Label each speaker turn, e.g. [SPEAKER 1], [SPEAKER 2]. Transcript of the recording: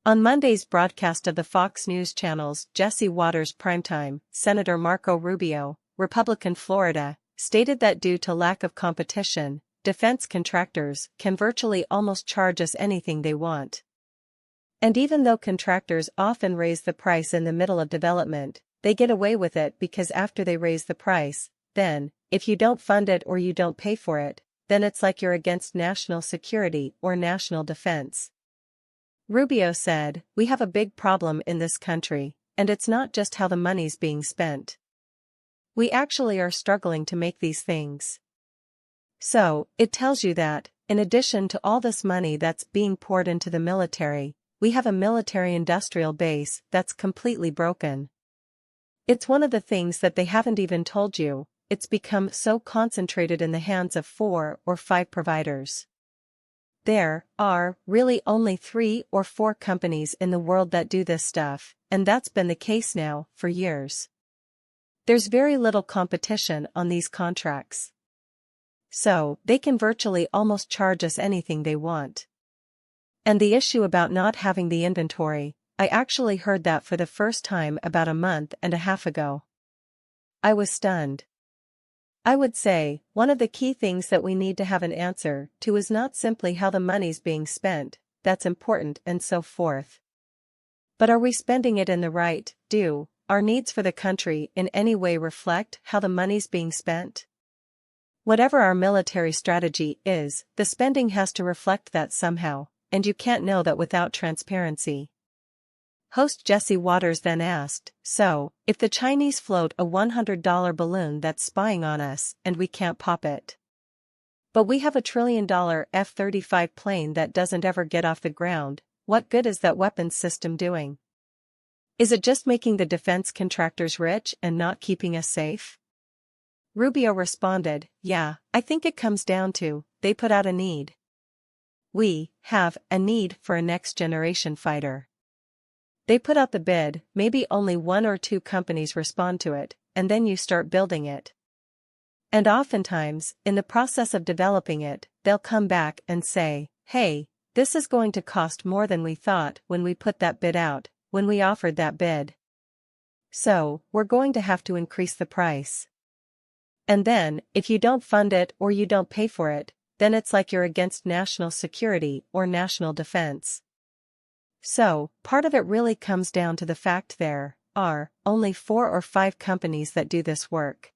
[SPEAKER 1] On Monday's broadcast of the Fox News Channel's Jesse Watters Primetime, Senator Marco Rubio, Republican Florida, stated that due to lack of competition, defense contractors can virtually almost charge us anything they want. And even though contractors often raise the price in the middle of development, they get away with it because after they raise the price, then, if you don't fund it or you don't pay for it, then it's like you're against national security or national defense. Rubio said, "We have a big problem in this country, and it's not just how the money's being spent. We actually are struggling to make these things." So, it tells you that, in addition to all this money that's being poured into the military, we have a military-industrial base that's completely broken. It's one of the things that they haven't even told you. It's become so concentrated in the hands of 4 or 5 providers. There are really only 3 or 4 companies in the world that do this stuff, and that's been the case now for years. There's very little competition on these contracts. So, they can virtually almost charge us anything they want. And the issue about not having the inventory, I actually heard that for the first time about a month and a half ago. I was stunned. I would say, one of the key things that we need to have an answer to is not simply how the money's being spent, that's important and so forth. But are we spending it in the right, do our needs for the country in any way reflect how the money's being spent? Whatever our military strategy is, the spending has to reflect that somehow, and you can't know that without transparency. Host Jesse Watters then asked, "So, if the Chinese float a $100 balloon that's spying on us and we can't pop it? But we have a $1 trillion F-35 plane that doesn't ever get off the ground, what good is that weapons system doing? Is it just making the defense contractors rich and not keeping us safe?" Rubio responded, "Yeah, I think it comes down to, they put out a need. We have a need for a next-generation fighter. They put out the bid, maybe only 1 or 2 companies respond to it, and then you start building it. And oftentimes, in the process of developing it, they'll come back and say, hey, this is going to cost more than we thought when we put that bid out, when we offered that bid. So, we're going to have to increase the price. And then, if you don't fund it or you don't pay for it, then it's like you're against national security or national defense. So, part of it really comes down to the fact there are only 4 or 5 companies that do this work.